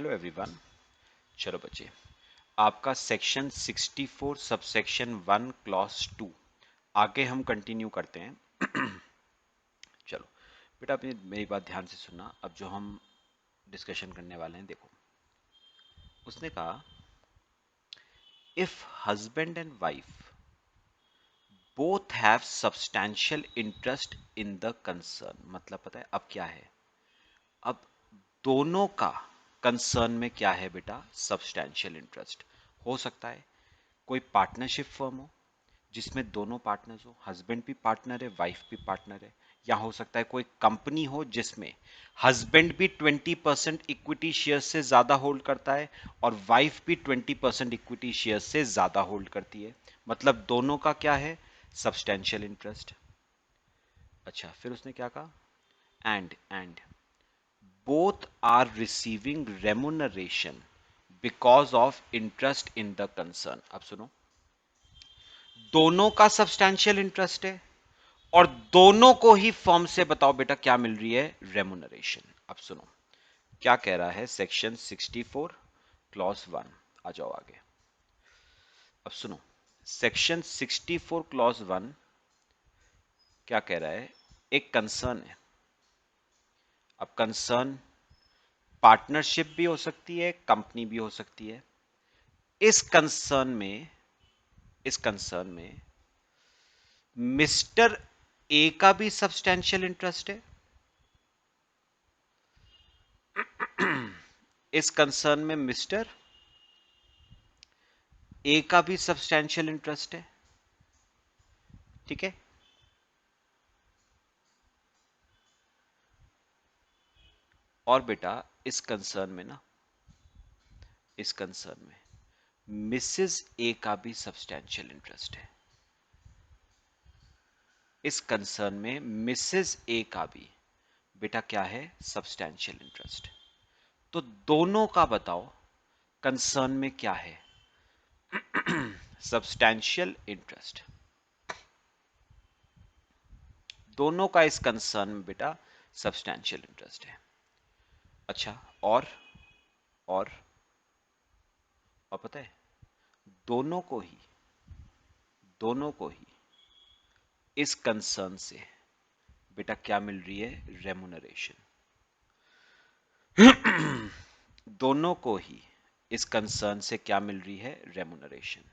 Hello everyone. चलो बच्चे, आपका सेक्शन 64 सबसेक्शन 1 क्लॉज 2 आगे हम कंटिन्यू करते हैं। चलो बेटा, अपनी मेरी बात ध्यान से सुनना। अब जो हम डिस्कशन करने वाले हैं, देखो उसने कहा if husband and wife both have substantial interest in the concern, मतलब पता है अब क्या है, अब दोनों का कंसर्न में क्या है बेटा, सब्सटैंशियल इंटरेस्ट। हो सकता है कोई पार्टनरशिप फर्म हो जिसमें दोनों पार्टनर्स हो, हस्बैंड भी पार्टनर है, वाइफ भी पार्टनर है। या हो सकता है कोई कंपनी हो जिसमें हस्बैंड भी 20% इक्विटी शेयर से ज्यादा होल्ड करता है और वाइफ भी 20% इक्विटी शेयर से ज्यादा होल्ड करती है, मतलब दोनों का क्या है, सब्सटैंशियल इंटरेस्ट। अच्छा, फिर उसने क्या कहा, and both are receiving remuneration because of interest in the concern। अब सुनो, दोनों का सब्सटैंशियल इंटरेस्ट है और दोनों को ही फर्म से बताओ बेटा क्या मिल रही है, रेमुनरेशन। अब सुनो क्या कह रहा है सेक्शन 64 क्लॉज 1, आ जाओ आगे। अब सुनो सेक्शन 64 क्लॉज 1 क्या कह रहा है, एक कंसर्न है। अब कंसर्न पार्टनरशिप भी हो सकती है, कंपनी भी हो सकती है। इस कंसर्न में मिस्टर ए का भी सब्सटैंशियल इंटरेस्ट है। इस कंसर्न में मिस्टर ए का भी सब्सटैंशियल इंटरेस्ट है, ठीक है। और बेटा इस कंसर्न में ना, इस कंसर्न में मिसेस ए का भी सब्सटैंशियल इंटरेस्ट है। इस कंसर्न में मिसेस ए का भी बेटा क्या है, सब्सटैंशियल इंटरेस्ट। तो दोनों का बताओ कंसर्न में क्या है, सब्सटैंशियल इंटरेस्ट। दोनों का इस कंसर्न में बेटा सब्सटैंशियल इंटरेस्ट है। अच्छा, और और पता है दोनों को ही इस कंसर्न से बेटा क्या मिल रही है, रेमुनरेशन। दोनों को ही इस कंसर्न से क्या मिल रही है, रेमुनरेशन।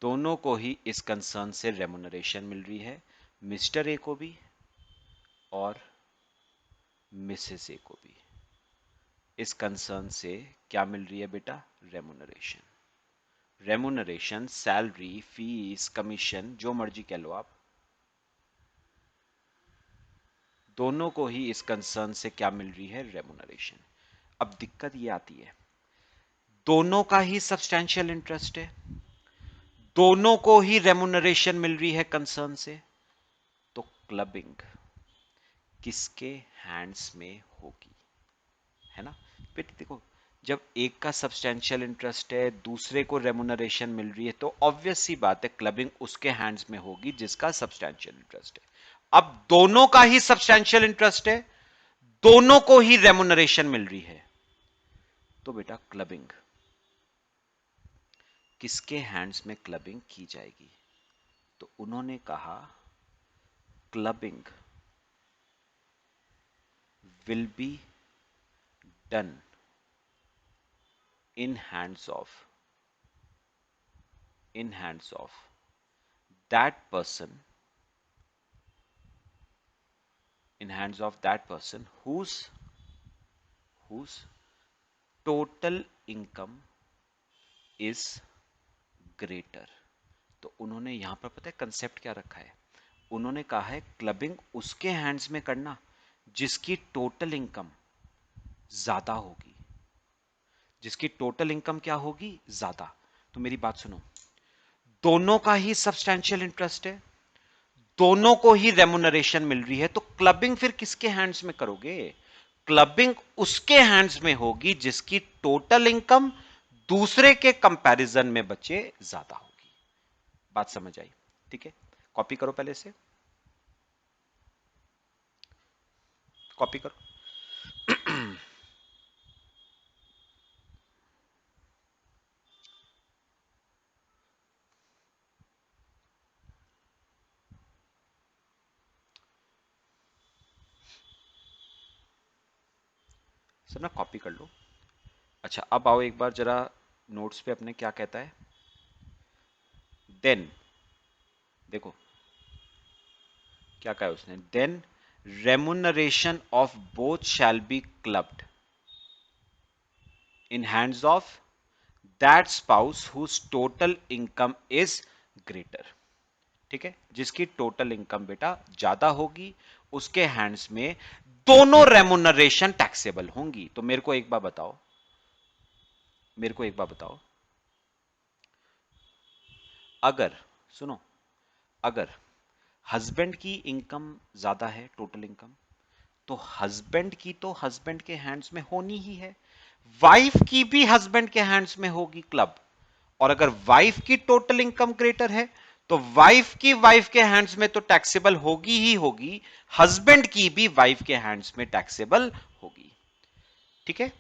दोनों को ही इस कंसर्न से रेमुनरेशन मिल रही है, मिस्टर ए को भी और मिसेस ए को भी। इस कंसर्न से क्या मिल रही है बेटा, remuneration. Remuneration salary, fees, commission, जो मर्जी कह लो आप, दोनों को ही इस कंसर्न से क्या मिल रही है, रेमुनरेशन। अब दिक्कत ये आती है, दोनों का ही सब्सटैंशियल इंटरेस्ट है, दोनों को ही रेमुनरेशन मिल रही है कंसर्न से, तो क्लबिंग किसके हैंड्स में होगी, है ना। बेटे देखो, जब एक का सब्सटैंशियल इंटरेस्ट है, दूसरे को रेमुनरेशन मिल रही है, तो ऑब्वियस सी बात है क्लबिंग उसके हैंड्स में होगी जिसका सब्सटैंशियल इंटरेस्ट है। अब दोनों का ही सब्सटैंशियल इंटरेस्ट है, दोनों को ही रेमुनरेशन मिल रही है, तो बेटा क्लबिंग किसके हैंड्स में क्लबिंग की जाएगी। तो उन्होंने कहा clubbing will be done in hands of that person, in hands of that person whose total income is greater। तो उन्होंने यहां पर पता है कंसेप्ट क्या रखा है, उन्होंने कहा है क्लबिंग उसके हैंड्स में करना जिसकी टोटल इनकम ज्यादा होगी, जिसकी टोटल इनकम क्या होगी, ज्यादा। तो मेरी बात सुनो, दोनों का ही सब्सटैंशियल इंटरेस्ट है, दोनों को ही रेमुनरेशन मिल रही है, तो क्लबिंग फिर किसके हैंड्स में करोगे, क्लबिंग उसके हैंड्स में होगी जिसकी टोटल इनकम दूसरे के कंपैरिजन में बच्चे ज्यादा होगी। बात समझ आई, ठीक है। कॉपी करो पहले से। कॉपी करो। सर ना कॉपी कर लो। अच्छा अब आओ एक बार जरा नोट्स पे अपने क्या कहता है। देन देखो क्या कहा है उसने, then remuneration of both shall be clubbed in hands of that spouse whose total income is greater. ठीक है, जिसकी टोटल इनकम बेटा ज्यादा होगी उसके हैंड्स में दोनों रेमुनरेशन टैक्सेबल होंगी। तो मेरे को एक बार बताओ, मेरे को एक बार बताओ, अगर सुनो, अगर हस्बैंड की इनकम ज्यादा है टोटल इनकम, तो हस्बैंड की तो हस्बैंड के हैंड्स में होनी ही है, वाइफ की भी हस्बैंड के हैंड्स में होगी क्लब। और अगर वाइफ की टोटल इनकम ग्रेटर है तो वाइफ की वाइफ के हैंड्स में तो टैक्सेबल होगी ही होगी, हस्बैंड की भी वाइफ के हैंड्स में टैक्सेबल होगी। ठीक है।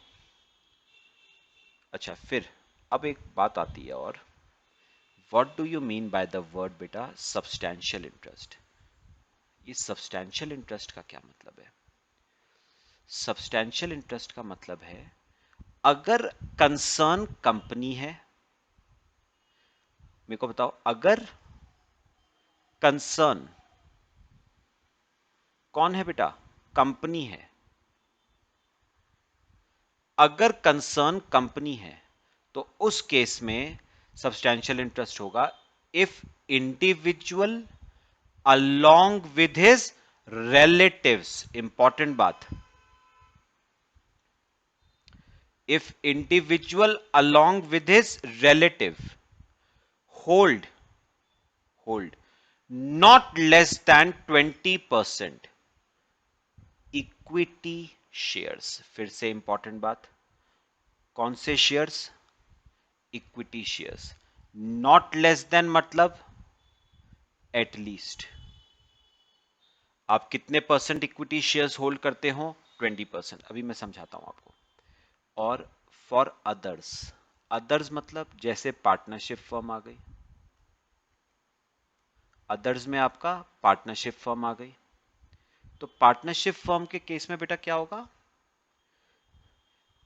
अच्छा फिर अब एक बात आती है, और what do you mean by the word बेटा सब्सटैंशियल इंटरेस्ट? ये सब्सटैंशियल इंटरेस्ट का क्या मतलब है? सब्सटैंशियल इंटरेस्ट का मतलब है अगर कंसर्न कंपनी है, मेरे को बताओ, अगर कंसर्न कौन है बेटा? कंपनी है। अगर कंसर्न कंपनी है तो उस केस में सब्सटैंशियल इंटरेस्ट होगा if individual along with his relatives, important बात, if individual along with his relative hold hold not less than 20% equity shares. फिर से इंपॉर्टेंट बात, कौन से shares? Equity shares. Not less than मतलब एटलीस्ट। आप कितने परसेंट इक्विटी शेयर्स होल्ड करते हो? 20%। अभी मैं समझाता हूं आपको। और फॉर अदर्स, अदर्स मतलब जैसे पार्टनरशिप फर्म आ गई, अदर्स में आपका पार्टनरशिप फर्म आ गई, तो पार्टनरशिप फर्म के केस में बेटा क्या होगा?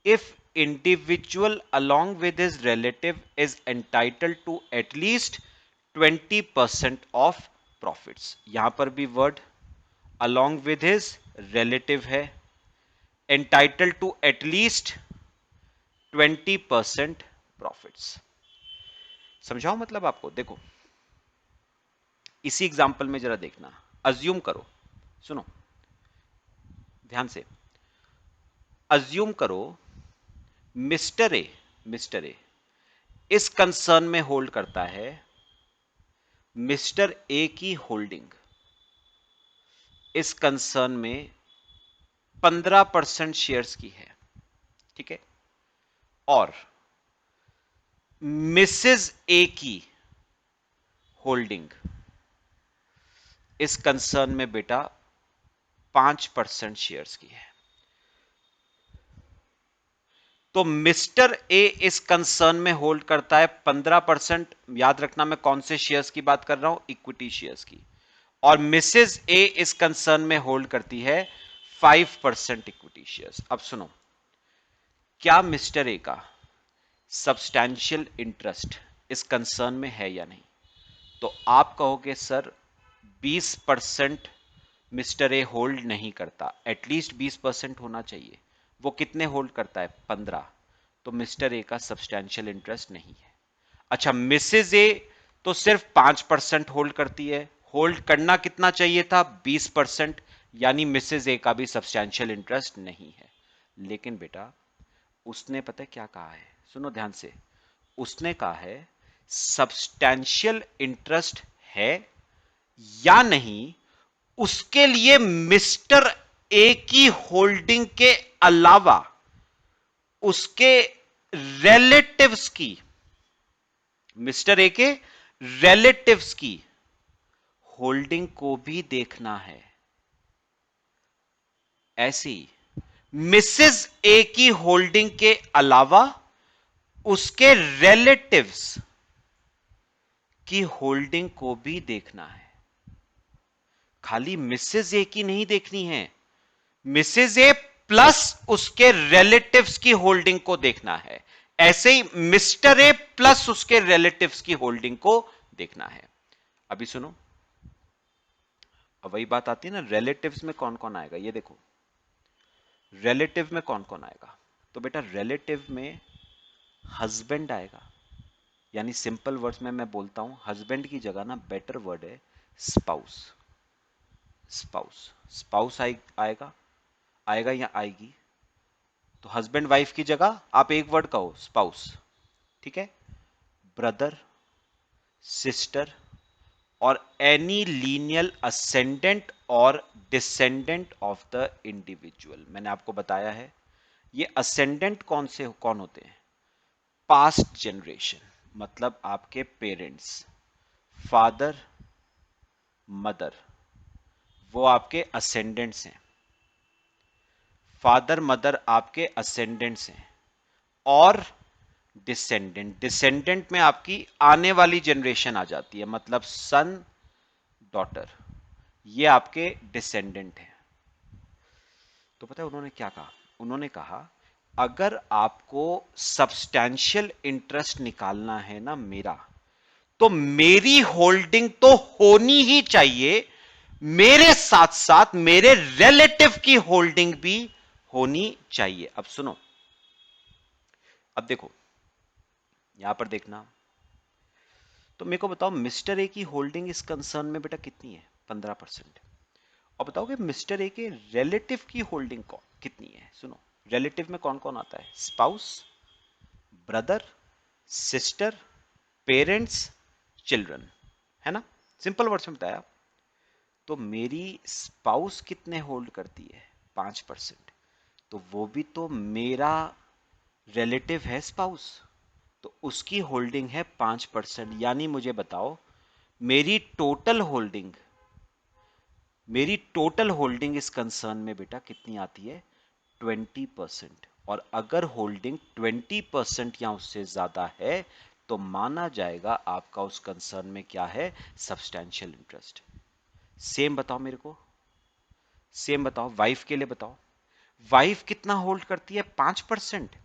If individual along with his relative is entitled to at least 20% of profits. यहां पर भी word along with his relative है, एंटाइटल्ड टू एटलीस्ट 20% प्रॉफिट्स। समझाओ मतलब आपको? देखो इसी एग्जांपल में जरा देखना, अज्यूम करो, सुनो ध्यान से, अज्यूम करो मिस्टर ए इस कंसर्न में होल्ड करता है, मिस्टर ए की होल्डिंग इस कंसर्न में 15% शेयर्स की है। ठीक है। और मिसेस ए की होल्डिंग इस कंसर्न में बेटा 5% शेयर्स की है। तो मिस्टर ए इस कंसर्न में होल्ड करता है 15%। याद रखना मैं कौन से शेयर्स की बात कर रहा हूं? इक्विटी शेयर्स की। और मिसेस ए इस कंसर्न में होल्ड करती है 5% इक्विटी शेयर्स। अब सुनो, क्या मिस्टर ए का सब्सटैंशियल इंटरेस्ट इस कंसर्न में है या नहीं? तो आप कहोगे सर 20% मिस्टर ए होल्ड नहीं करता, एटलीस्ट 20% होना चाहिए। वो कितने होल्ड करता है? 15। तो मिस्टर ए का सब्सटैंशियल इंटरेस्ट नहीं है। अच्छा मिसेज ए तो सिर्फ 5% होल्ड करती है, होल्ड करना कितना चाहिए था? 20%। यानी मिसेज ए का भी सब्सटैंशियल इंटरेस्ट नहीं है। लेकिन बेटा उसने पता है क्या कहा है? सुनो ध्यान से, उसने कहा है सब्सटैंशियल इंटरेस्ट है या नहीं, उसके लिए मिस्टर ए की होल्डिंग के अलावा उसके रिलेटिव्स की, मिस्टर ए के रिलेटिव्स की होल्डिंग को भी देखना है। ऐसे ही मिसेस ए की होल्डिंग के अलावा उसके रिलेटिव्स की होल्डिंग को भी देखना है। खाली मिसेस ए की नहीं देखनी है, मिसेस ए प्लस उसके रिलेटिव्स की होल्डिंग को देखना है। ऐसे ही मिस्टर ए प्लस उसके रिलेटिव्स की होल्डिंग को देखना है। अभी सुनो, अब वही बात आती है ना, रिलेटिव्स में कौन कौन आएगा, ये देखो रिलेटिव में कौन कौन आएगा। तो बेटा रिलेटिव में हस्बैंड आएगा, यानी सिंपल वर्ड्स में मैं बोलता हूं, हस्बैंड की जगह ना बेटर वर्ड है स्पाउस। स्पाउस, स्पाउस आएगा, आएगा या आएगी। तो हस्बैंड वाइफ की जगह आप एक वर्ड कहो स्पाउस, ठीक है। ब्रदर, सिस्टर और एनी लीनियल असेंडेंट और डिसेंडेंट ऑफ द इंडिविजुअल। मैंने आपको बताया है ये असेंडेंट कौन होते हैं, पास्ट जनरेशन, मतलब आपके पेरेंट्स, फादर मदर, वो आपके असेंडेंट्स हैं। फादर मदर आपके असेंडेंट्स हैं। और डिसेंडेंट, डिसेंडेंट में आपकी आने वाली जनरेशन आ जाती है, मतलब सन डॉटर, ये आपके डिसेंडेंट हैं। तो पता है उन्होंने क्या कहा, उन्होंने कहा अगर आपको सब्सटैंशियल इंटरेस्ट निकालना है ना मेरा, तो मेरी होल्डिंग तो होनी ही चाहिए, मेरे साथ साथ मेरे रिलेटिव की होल्डिंग भी होनी चाहिए। अब सुनो, अब देखो यहां पर देखना, तो मेरे को बताओ मिस्टर ए की होल्डिंग इस कंसर्न में बेटा कितनी है, 15%। और बताओगे मिस्टर ए के रिलेटिव की होल्डिंग कितनी है। सुनो, रिलेटिव में कौन कौन आता है, spouse, brother, sister, parents, children, है ना, सिंपल वर्ड्स में बताया। तो मेरी स्पाउस कितने होल्ड करती है, 5%। तो वो भी तो मेरा रिलेटिव है स्पाउस, तो उसकी होल्डिंग है 5%। यानी मुझे बताओ मेरी टोटल होल्डिंग, मेरी टोटल होल्डिंग इस कंसर्न में बेटा कितनी आती है, 20%। और अगर होल्डिंग 20% या उससे ज्यादा है तो माना जाएगा आपका उस कंसर्न में क्या है, सब्सटैंशियल इंटरेस्ट। सेम बताओ मेरे को, सेम बताओ वाइफ के लिए बताओ, वाइफ कितना होल्ड करती है, 5%।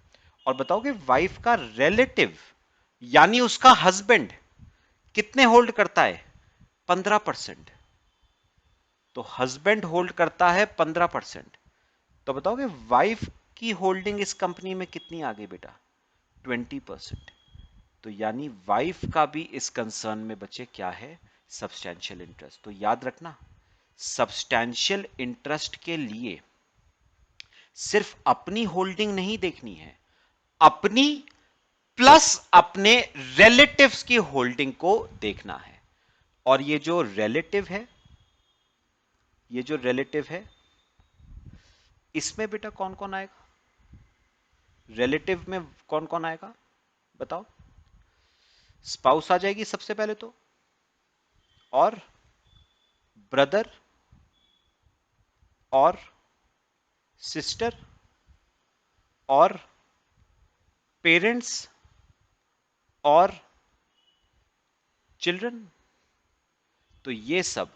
और बताओगे वाइफ का रिलेटिव यानी उसका हस्बैंड कितने होल्ड करता है, 15%। तो हस्बैंड होल्ड करता है 15%। तो बताओगे वाइफ की होल्डिंग इस कंपनी में कितनी आ गई बेटा, 20%। तो यानी वाइफ का भी इस कंसर्न में बचे क्या है, सब्सटैंशियल इंटरेस्ट। तो याद रखना सब्सटैंशियल इंटरेस्ट के लिए सिर्फ अपनी होल्डिंग नहीं देखनी है, अपनी प्लस अपने रिलेटिव्स की होल्डिंग को देखना है। और ये जो रिलेटिव है, ये जो रिलेटिव है इसमें बेटा कौन कौन आएगा, रिलेटिव में कौन कौन आएगा बताओ, स्पाउस आ जाएगी सबसे पहले तो, और ब्रदर, और सिस्टर, और पेरेंट्स, और चिल्ड्रन। तो ये सब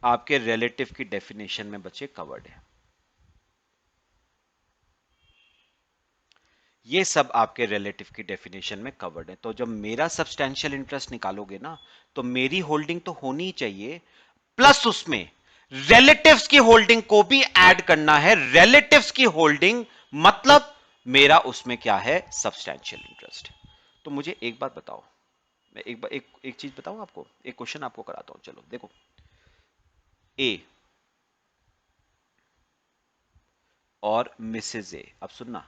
आपके रिलेटिव की डेफिनेशन में बचे कवर्ड है। ये सब आपके रिलेटिव की डेफिनेशन में कवर्ड है। तो जब मेरा सब्सटैंशियल इंटरेस्ट निकालोगे ना, तो मेरी होल्डिंग तो होनी ही चाहिए, प्लस उसमें रिलेटिव्स की होल्डिंग को भी ऐड करना है। रिलेटिव्स की होल्डिंग मतलब मेरा उसमें क्या है, सब्सटैंशियल इंटरेस्ट। तो मुझे एक बात बताओ, मैं एक चीज बताऊं आपको, एक क्वेश्चन आपको कराता हूं। चलो देखो, ए और मिसेज ए, अब सुनना,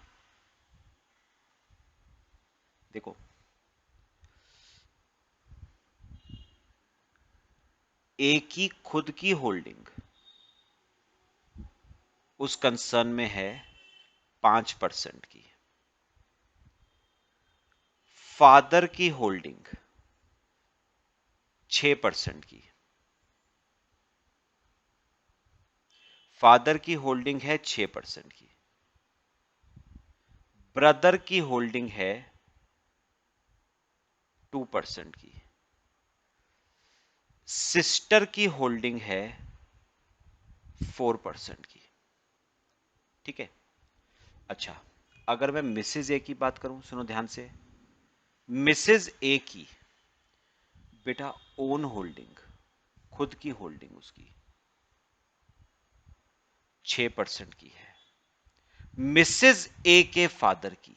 देखो ए की खुद की होल्डिंग उस कंसर्न में है 5% की, फादर की होल्डिंग 6% की, फादर की होल्डिंग है 6% की, ब्रदर की होल्डिंग है 2% की, सिस्टर की होल्डिंग है 4% की। ठीक है। अच्छा, अगर मैं मिसेज ए की बात करूं, सुनो ध्यान से, मिसेज ए की बेटा ओन होल्डिंग, खुद की होल्डिंग उसकी 6% की है। मिसेज ए के फादर की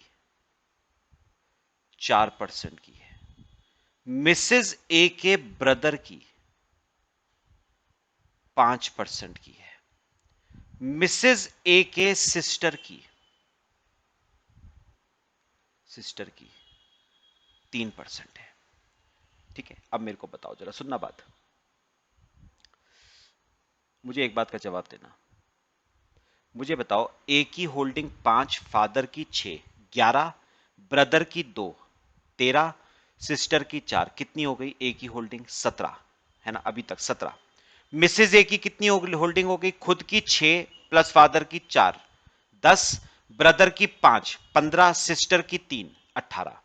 4% की है। मिसेज ए के ब्रदर की 5% की है। मिसेज ए के सिस्टर की 3% है। ठीक है, अब मेरे को बताओ, जरा सुनना बात, मुझे एक बात का जवाब देना। मुझे बताओ, ए की होल्डिंग 5, फादर की 6, 11, ब्रदर की 2, 13, सिस्टर की 4, कितनी हो गई ए की होल्डिंग? 17 है ना, अभी तक 17। मिसेज ए की कितनी होल्डिंग हो गई? खुद की 6 प्लस फादर की 4, 10, ब्रदर की 5, 15, सिस्टर की 3, 18।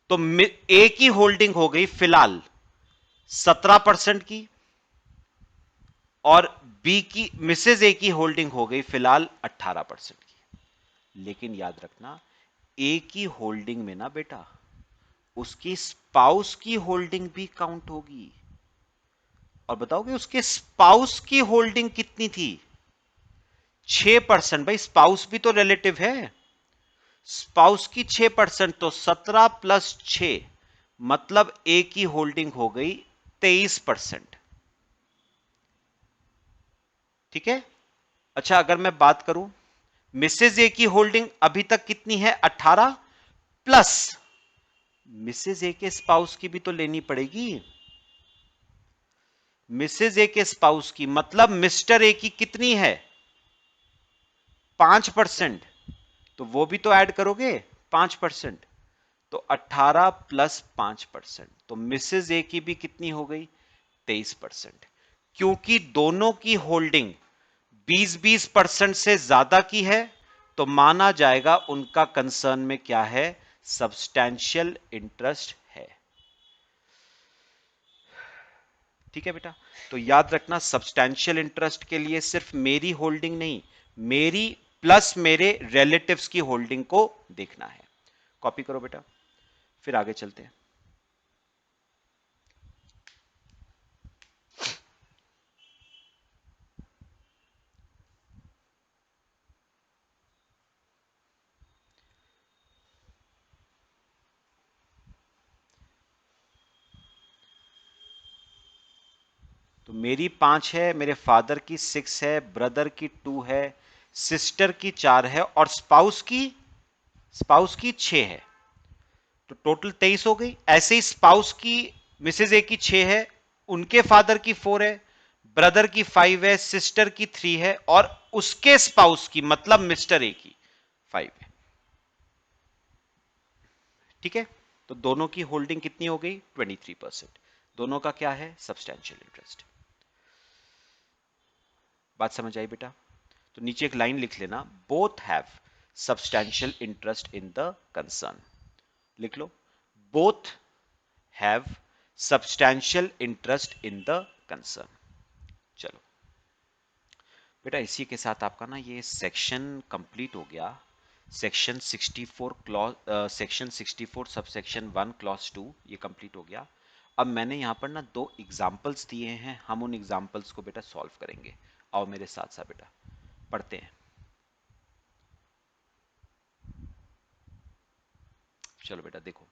तो ए की होल्डिंग हो गई फिलहाल 17% की, और बी की, मिसेज ए की होल्डिंग हो गई फिलहाल 18% की। लेकिन याद रखना, ए की होल्डिंग में ना बेटा उसकी स्पाउस की होल्डिंग भी काउंट होगी। और बताओगे उसके स्पाउस की होल्डिंग कितनी थी? 6%। भाई स्पाउस भी तो रिलेटिव है। स्पाउस की 6%, तो 17 प्लस 6 मतलब ए की होल्डिंग हो गई 23%। ठीक है। अच्छा, अगर मैं बात करूं, मिसेज ए की होल्डिंग अभी तक कितनी है? 18 प्लस मिसेज ए के स्पाउस की भी तो लेनी पड़ेगी। मिसेज ए के स्पाउस की मतलब मिस्टर ए की कितनी है? 5%। तो वो भी तो ऐड करोगे 5%। तो 18 प्लस 5%, तो मिसेज ए की भी कितनी हो गई? 23%। क्योंकि दोनों की होल्डिंग 20-20% से ज्यादा की है, तो माना जाएगा उनका कंसर्न में क्या है? सब्सटैंशियल इंटरेस्ट है। ठीक है बेटा, तो याद रखना, सब्सटैंशियल इंटरेस्ट के लिए सिर्फ मेरी होल्डिंग नहीं, मेरी प्लस मेरे रिलेटिव्स की होल्डिंग को देखना है। कॉपी करो बेटा, फिर आगे चलते हैं। तो मेरी 5 है, मेरे फादर की 6 है, ब्रदर की 2 है, सिस्टर की 4 है, और स्पाउस की 6 है। तो टोटल 23 हो गई। ऐसे ही स्पाउस की, मिसेज ए की 6 है, उनके फादर की 4 है, ब्रदर की 5 है, सिस्टर की 3 है, और उसके स्पाउस की मतलब मिस्टर ए की 5 है। ठीक है, तो दोनों की होल्डिंग कितनी हो गई? 23%। दोनों का क्या है? Substantial interest. बात समझ आई बेटा? तो नीचे एक लाइन लिख लेना, both have substantial interest in the concern. लिख लो, both have substantial interest in the concern. चलो बेटा, इसी के साथ आपका ना ये सेक्शन कंप्लीट हो गया। Section 64 clause, section 64 subsection 1 clause 2 ये कंप्लीट हो गया। अब मैंने यहाँ पर ना 2 एग्जाम्पल्स दिए हैं, हम उन एग्जाम्पल्स को बेटा सॉल्व करेंगे। आओ मेरे साथ साथ बेटा पढ़ते हैं। चलो बेटा देखो,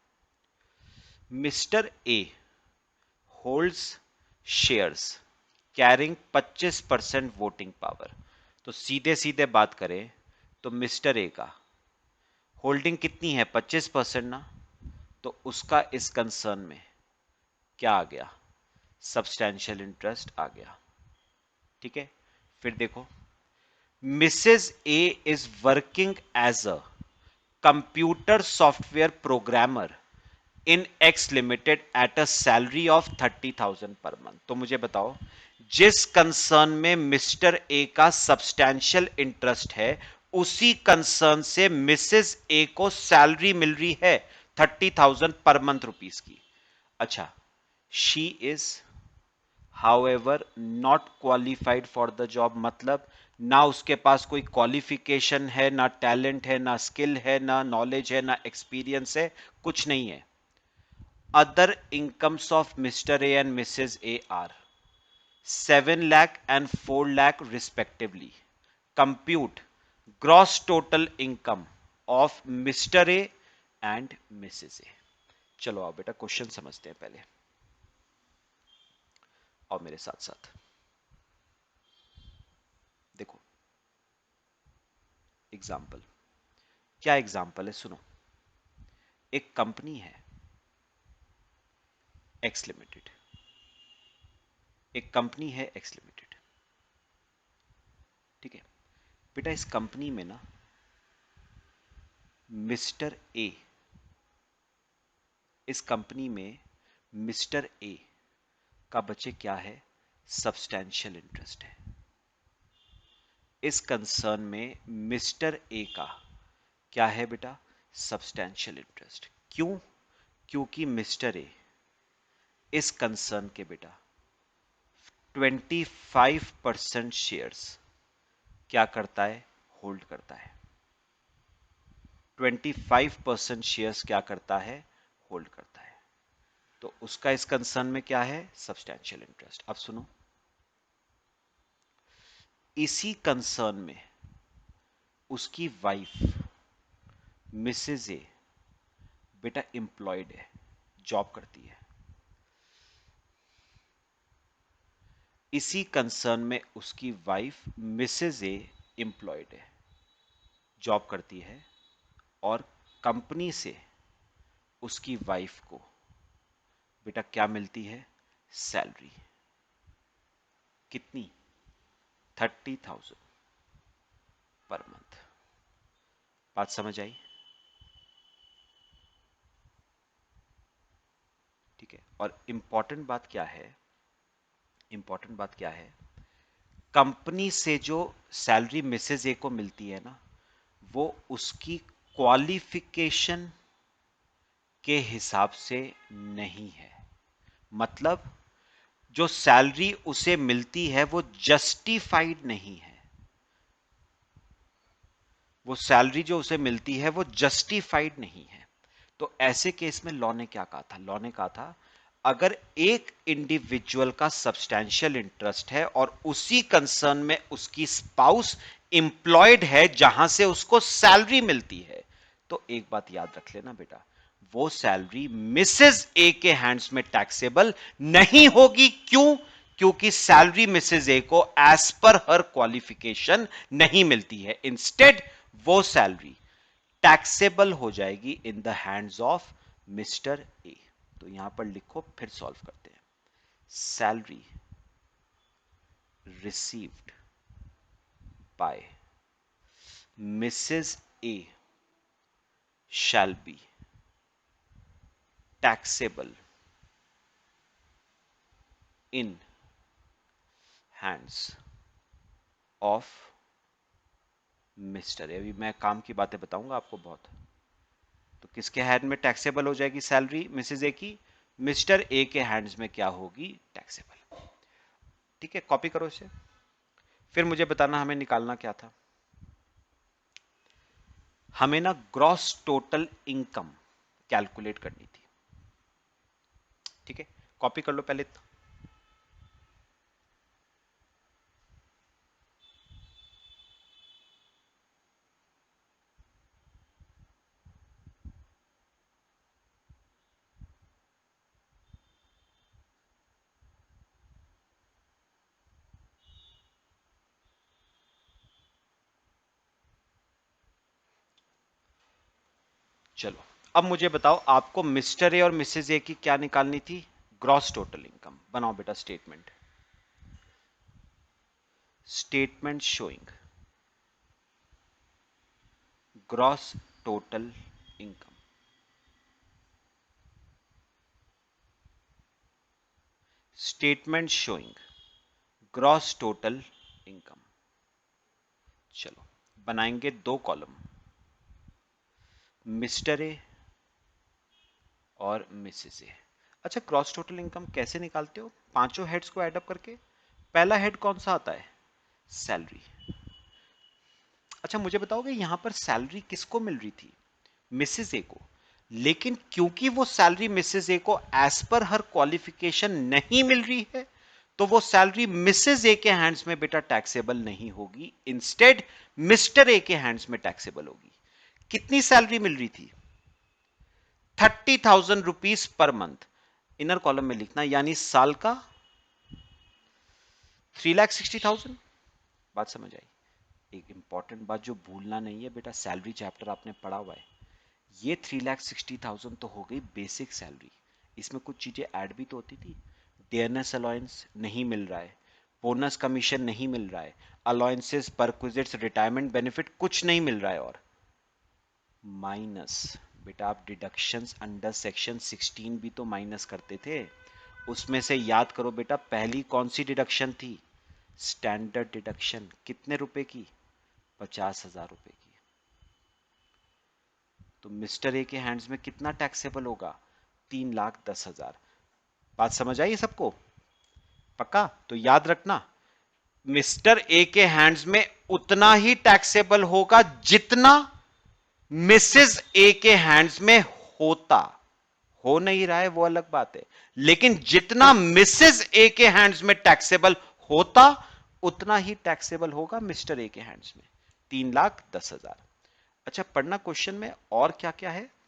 mister A holds shares carrying 25% voting power. तो सीधे सीधे बात करें तो मिस्टर ए का होल्डिंग कितनी है? 25% ना। तो उसका इस कंसर्न में क्या आ गया? सब्सटैंशियल इंटरेस्ट आ गया। ठीक है, फिर देखो, Mrs A is working as a computer software programmer in X limited at a salary of 30,000 per month. तो मुझे बताओ, जिस कंसर्न में मिस्टर ए का सब्सटैंशियल इंटरेस्ट है, उसी कंसर्न से मिसेस ए को सैलरी मिल रही है 30,000 पर मंथ रुपीस की। अच्छा, she is however not qualified for the job, मतलब ना उसके पास कोई क्वालिफिकेशन है, ना टैलेंट है, ना स्किल है, ना नॉलेज है, ना एक्सपीरियंस है, कुछ नहीं है। Other incomes of mister A and Mrs A R 7 lakh and 4 lakh respectively. Compute gross total income of Mr. A and Mrs. A. चलो आओ बेटा क्वेश्चन समझते हैं पहले, और मेरे साथ साथ देखो एग्जाम्पल। क्या एग्जाम्पल है सुनो। एक कंपनी है एक्स लिमिटेड, एक कंपनी है एक्स लिमिटेड, ठीक है बेटा। इस कंपनी में ना मिस्टर ए, इस कंपनी में मिस्टर ए का बच्चे क्या है, सब्सटैंशियल इंटरेस्ट है। इस कंसर्न में मिस्टर ए का क्या है बेटा, सब्सटैंशियल इंटरेस्ट। क्यों? क्योंकि मिस्टर ए इस कंसर्न के बेटा 25% शेयर्स क्या करता है, होल्ड करता है। 25% शेयर्स क्या करता है, होल्ड करता है। तो उसका इस कंसर्न में क्या है, सब्सटैंशियल इंटरेस्ट। अब सुनो, इसी कंसर्न में उसकी वाइफ मिसेज ए बेटा एम्प्लॉयड है, जॉब करती है। इसी कंसर्न में उसकी वाइफ मिसेज ए एम्प्लॉयड है, जॉब करती है, और कंपनी से उसकी वाइफ को बेटा क्या मिलती है, सैलरी। कितनी, 30,000 पर मंथ। बात समझ आई? ठीक है। और इंपॉर्टेंट बात क्या है, इंपॉर्टेंट बात क्या है, कंपनी से जो सैलरी मिसेज ए को मिलती है ना, वो उसकी क्वालिफिकेशन के हिसाब से नहीं है। मतलब जो सैलरी उसे मिलती है वो जस्टिफाइड नहीं है। वो सैलरी जो उसे मिलती है वो जस्टिफाइड नहीं है। तो ऐसे केस में लॉ ने क्या कहा था, लॉ ने कहा था अगर एक इंडिविजुअल का सब्सटैंशियल इंटरेस्ट है और उसी कंसर्न में उसकी स्पाउस इंप्लॉयड है जहां से उसको सैलरी मिलती है, तो एक बात याद रख लेना बेटा, वो सैलरी मिसेज ए के हैंड्स में टैक्सेबल नहीं होगी। क्यों? क्योंकि सैलरी मिसेज ए को एज पर हर क्वालिफिकेशन नहीं मिलती है। इंस्टेड वो सैलरी टैक्सेबल हो जाएगी in the hands of mister A. तो यहां पर लिखो, फिर सॉल्व करते हैं। Salary received by Mrs A shall be taxable in hands of mister. अभी मैं काम की बातें बताऊंगा आपको बहुत। तो किसके हैंड में टैक्सेबल हो जाएगी सैलरी मिसेज ए की, मिस्टर ए के हैंड्स में क्या होगी, टैक्सेबल। ठीक है, कॉपी करो इसे। फिर मुझे बताना हमें निकालना क्या था। हमें ना ग्रॉस टोटल इनकम कैलकुलेट करनी थी। ठीक है, कॉपी कर लो पहले। चलो, अब मुझे बताओ आपको मिस्टर ए और मिसेज ए की क्या निकालनी थी, ग्रॉस टोटल इनकम। बनाओ बेटा statement. Statement showing gross total income. Statement showing gross total income. चलो बनाएंगे दो कॉलम, मिस्टर ए और मिसेस ए। अच्छा, ग्रॉस टोटल इनकम कैसे निकालते हो? पांचों हेड्स को ऐड अप करके। पहला हेड कौन सा आता है? सैलरी। अच्छा मुझे बताओगे यहां पर सैलरी किसको मिल रही थी? मिसेस ए को। लेकिन क्योंकि वो सैलरी मिसेस ए को एज पर हर क्वालिफिकेशन नहीं मिल रही है, तो वो सैलरी मिसेस ए के हैंड्स में बेटा टैक्सेबल नहीं होगी, इंस्टेड मिस्टर ए के हैंड्स में टैक्सेबल होगी। कितनी सैलरी मिल रही थी? 30,000 rupees per month. Inner column में लिखना, यानी साल का 3,60,000। बात समझ आई? एक इंपॉर्टेंट बात जो भूलना नहीं है बेटा, सैलरी चैप्टर आपने पढ़ा हुआ है, ये 3,60,000 तो हो गई बेसिक सैलरी। इसमें कुछ चीजें ऐड भी तो होती थी। डेयरनेस अलाउंस नहीं मिल रहा है, बोनस कमीशन नहीं मिल रहा है, अलाउंसेस, परक्विजिट्स, रिटायरमेंट बेनिफिट कुछ नहीं मिल रहा है, और माइनस। बेटा आप डिडक्शंस अंडर सेक्शन 16 भी तो माइनस करते थे। उसमें से याद करो बेटा, पहली कौन सी डिडक्शन थी? Standard deduction. कितने रुपए की? 50,000 रुपए की। तो मिस्टर ए के हैंड्स में कितना टैक्सेबल होगा? 3,10,000। बात समझ आई सबको? पक्का? तो याद रखना, मिस्टर ए के हैंड्स में उतना ही टैक्सेबल होगा जितना मिसेस ए के हैंड्स में होता। हो नहीं रहा है वो अलग बात है, लेकिन जितना मिसेस ए के हैंड्स में टैक्सेबल होता, उतना ही टैक्सेबल होगा मिस्टर ए के हैंड्स में, 3,10,000। अच्छा पढ़ना क्वेश्चन में और क्या क्या है।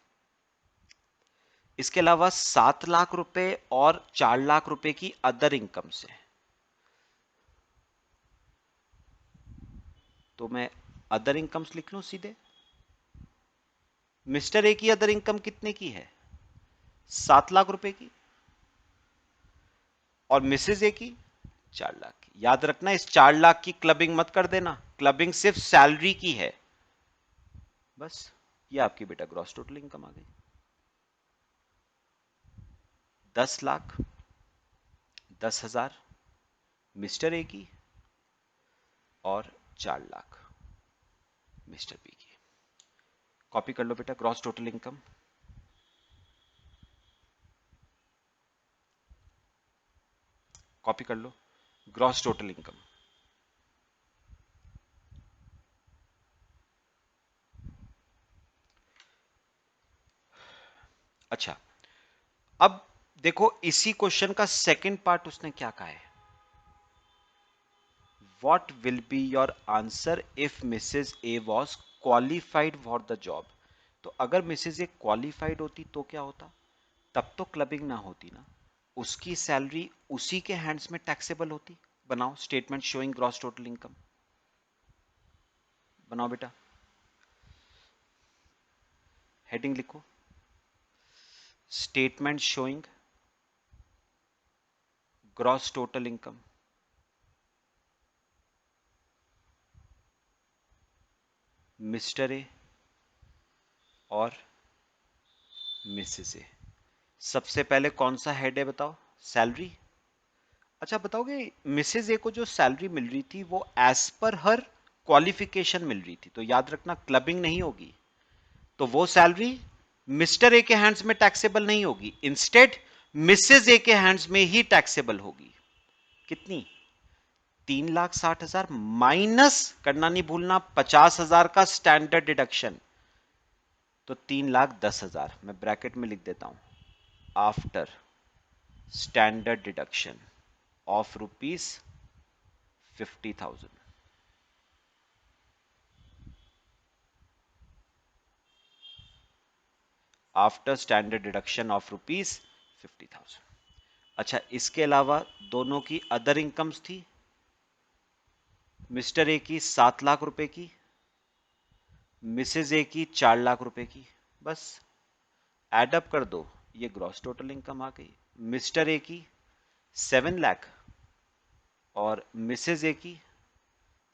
इसके अलावा 7 लाख रुपए और 4 लाख रुपए की अदर इनकम से। तो मैं अदर इनकम्स लिख लूं सीधे। मिस्टर ए की अदर इनकम कितने की है? 7 लाख रुपए की। और मिसेज ए की 4 लाख की। याद रखना, इस 4 लाख की क्लबिंग मत कर देना, क्लबिंग सिर्फ सैलरी की है बस। ये आपकी बेटा ग्रॉस टोटल इनकम आ गई। 10 लाख 10,000 मिस्टर ए की, और 4 लाख मिस्टर बी की। कॉपी कर लो बेटा ग्रॉस टोटल इनकम। कॉपी कर लो ग्रॉस टोटल इनकम। अच्छा अब देखो, इसी क्वेश्चन का सेकंड पार्ट उसने क्या कहा है? What will be your answer if Mrs. A was qualified for the job? तो अगर मिसेज ए क्वालिफाइड होती तो क्या होता? तब तो क्लबिंग ना होती ना, उसकी सैलरी उसी के हैंड्स में टैक्सेबल होती। बनाओ statement showing gross total income. बनाओ बेटा, हेडिंग लिखो, statement showing gross total income. Mister A और मिसेस ए। सबसे पहले कौन सा हेड है बताओ? सैलरी। अच्छा बताओगे, मिसेज ए को जो सैलरी मिल रही थी वो एज पर हर क्वालिफिकेशन मिल रही थी, तो याद रखना क्लबिंग नहीं होगी। तो वो सैलरी मिस्टर ए के हैंड्स में टैक्सेबल नहीं होगी, इंस्टेड मिसेज ए के हैंड्स में ही टैक्सेबल होगी। कितनी? 3,60,000 माइनस करना नहीं भूलना 50,000 का स्टैंडर्ड डिडक्शन, तो 3,10,000 मैं ब्रैकेट में लिख देता हूं, after standard deduction of ₹50,000। After standard deduction of ₹50,000। अच्छा इसके अलावा दोनों की अदर इनकम्स थी, मिस्टर ए की 7 लाख रुपए की, मिसेज ए की 4 लाख रुपए की। बस एड अप कर दो, ये ग्रॉस टोटल इनकम आ गई। मिस्टर ए की 7 लाख और मिसेज ए की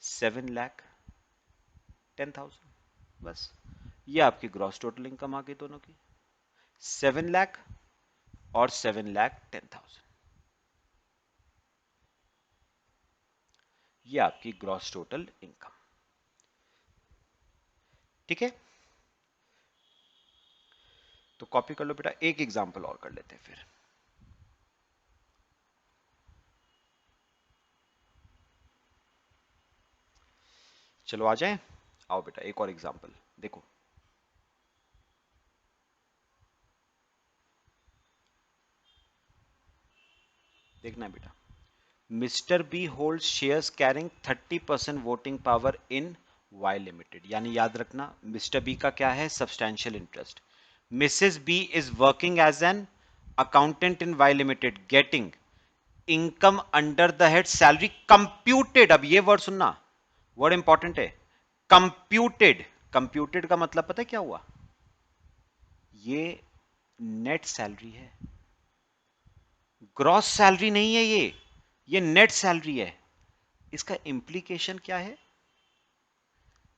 7,10,000। बस ये आपकी ग्रॉस टोटल इनकम आ गई दोनों की, 7 लाख और 7,10,000। ये आपकी ग्रॉस टोटल इनकम। ठीक है, तो कॉपी कर लो बेटा, एक एग्जांपल और कर लेते हैं फिर। चलो आ जाए, आओ बेटा एक और एग्जांपल देखो। देखना बेटा, Mr B hold shares carrying 30% voting power in Y limited, यानी याद रखना मिस्टर बी का क्या है, substantial interest. Mrs B is working as an accountant in Y limited getting income under the head salary computed. अब ये word सुनना, word important है, कंप्यूटेड। कंप्यूटेड का मतलब पता है क्या हुआ, ये नेट सैलरी है, ग्रॉस सैलरी नहीं है ये नेट सैलरी है। इसका इंप्लीकेशन क्या है,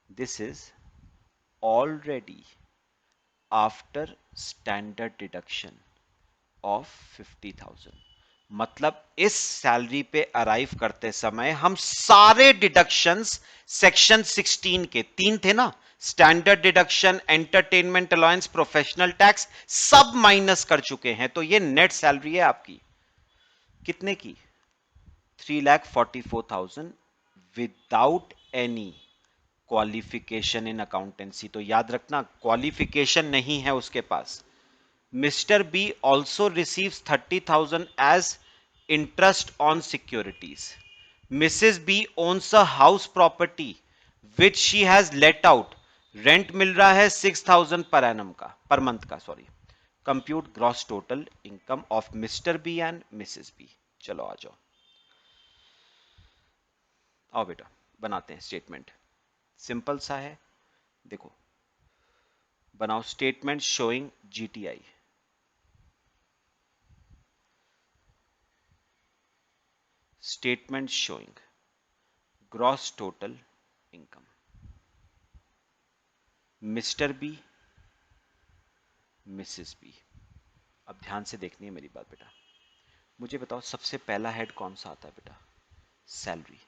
this is already after standard deduction of 50,000। मतलब इस सैलरी पे अराइव करते समय हम सारे डिडक्शंस सेक्शन 16 के, तीन थे ना, standard deduction, entertainment allowance, professional tax, सब माइनस कर चुके हैं। तो ये नेट सैलरी है आपकी कितने की, 3,44,000 without any qualification in accountancy. तो याद रखना क्वालिफिकेशन नहीं है उसके पास। Mister B also receives 30,000 as interest on securities. Mrs B owns a house property which she has let out, rent मिल रहा है 6,000 पर एनम का, पर मंथ का, sorry. Compute gross total income of mister B and Mrs B. चलो आ जाओ, आओ बेटा बनाते हैं स्टेटमेंट, सिंपल सा है। देखो बनाओ statement showing GTI. Statement showing gross total income, Mr B, Mrs B. अब ध्यान से देखनी है मेरी बात बेटा, मुझे बताओ सबसे पहला हेड कौन सा आता है बेटा, सैलरी।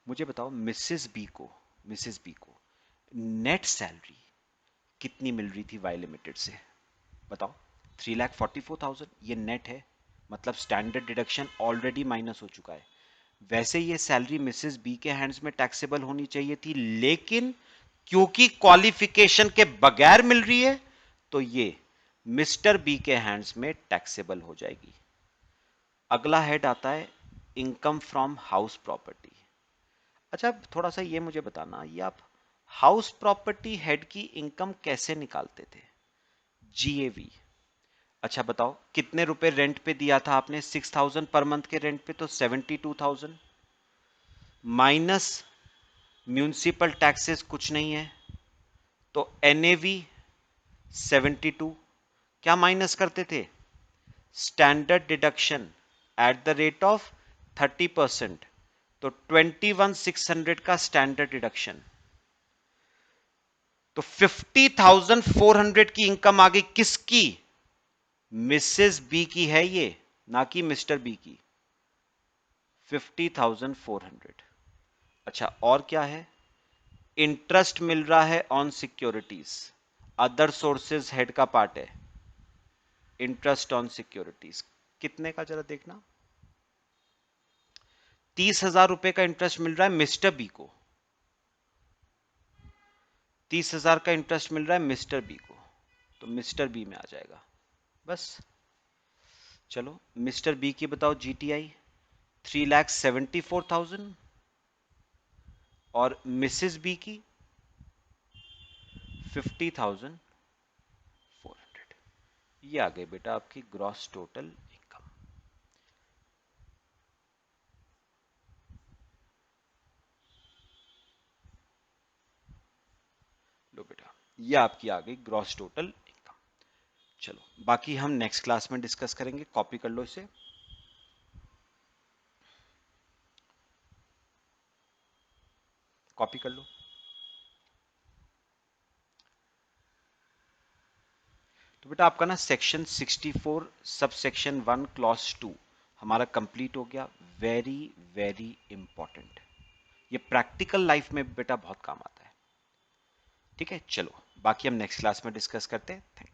मुझे बताओ मिसेस बी को नेट सैलरी कितनी मिल रही थी वाई लिमिटेड से, बताओ। 3,44,000 ये नेट है, मतलब स्टैंडर्ड डिडक्शन ऑलरेडी माइनस हो चुका है। वैसे ये सैलरी मिसेस बी के हैंड्स में टैक्सेबल होनी चाहिए थी, लेकिन क्योंकि क्वालिफिकेशन के बगैर मिल रही है तो ये मिस्टर बी के हैंड्स में टैक्सेबल हो जाएगी। अगला हेड आता है इनकम फ्रॉम हाउस प्रॉपर्टी। अच्छा थोड़ा सा ये मुझे बताना, ये आप हाउस प्रॉपर्टी हेड की इनकम कैसे निकालते थे, जीएवी। अच्छा बताओ कितने रुपए रेंट पे दिया था आपने, 6,000 पर मंथ के रेंट पे, तो 72,000 माइनस म्यूनिसिपल टैक्सेस कुछ नहीं है, तो एनएवी 72। क्या माइनस करते थे, standard deduction at the rate of 30%, तो 21,600 का स्टैंडर्ड डिडक्शन, तो 50,400 की इनकम आ गई किसकी, मिसेस बी की है ये, ना कि मिस्टर बी की, 50,400। अच्छा और क्या है, इंटरेस्ट मिल रहा है on securities, other sources head का पार्ट है, इंटरेस्ट ऑन सिक्योरिटीज कितने का जरा देखना, 30,000 रुपए का इंटरेस्ट मिल रहा है मिस्टर बी को, 30,000 का इंटरेस्ट मिल रहा है मिस्टर बी को, तो मिस्टर बी में आ जाएगा बस। चलो मिस्टर बी की बताओ जीटीआई 3,74,000 और मिसेस बी की 50,400। ये आ गई बेटा आपकी ग्रॉस टोटल इनकम। लो बेटा ये आपकी आ गई ग्रॉस टोटल इनकम। चलो बाकी हम नेक्स्ट क्लास में डिस्कस करेंगे, कॉपी कर लो इसे। कॉपी कर लो। तो बेटा आपका ना सेक्शन 64 सब सेक्शन 1 क्लॉज 2 हमारा कंप्लीट हो गया, वेरी वेरी इंपॉर्टेंट। ये प्रैक्टिकल लाइफ में बेटा बहुत काम आता है। ठीक है, चलो बाकी हम नेक्स्ट क्लास में डिस्कस करते हैं। थैंक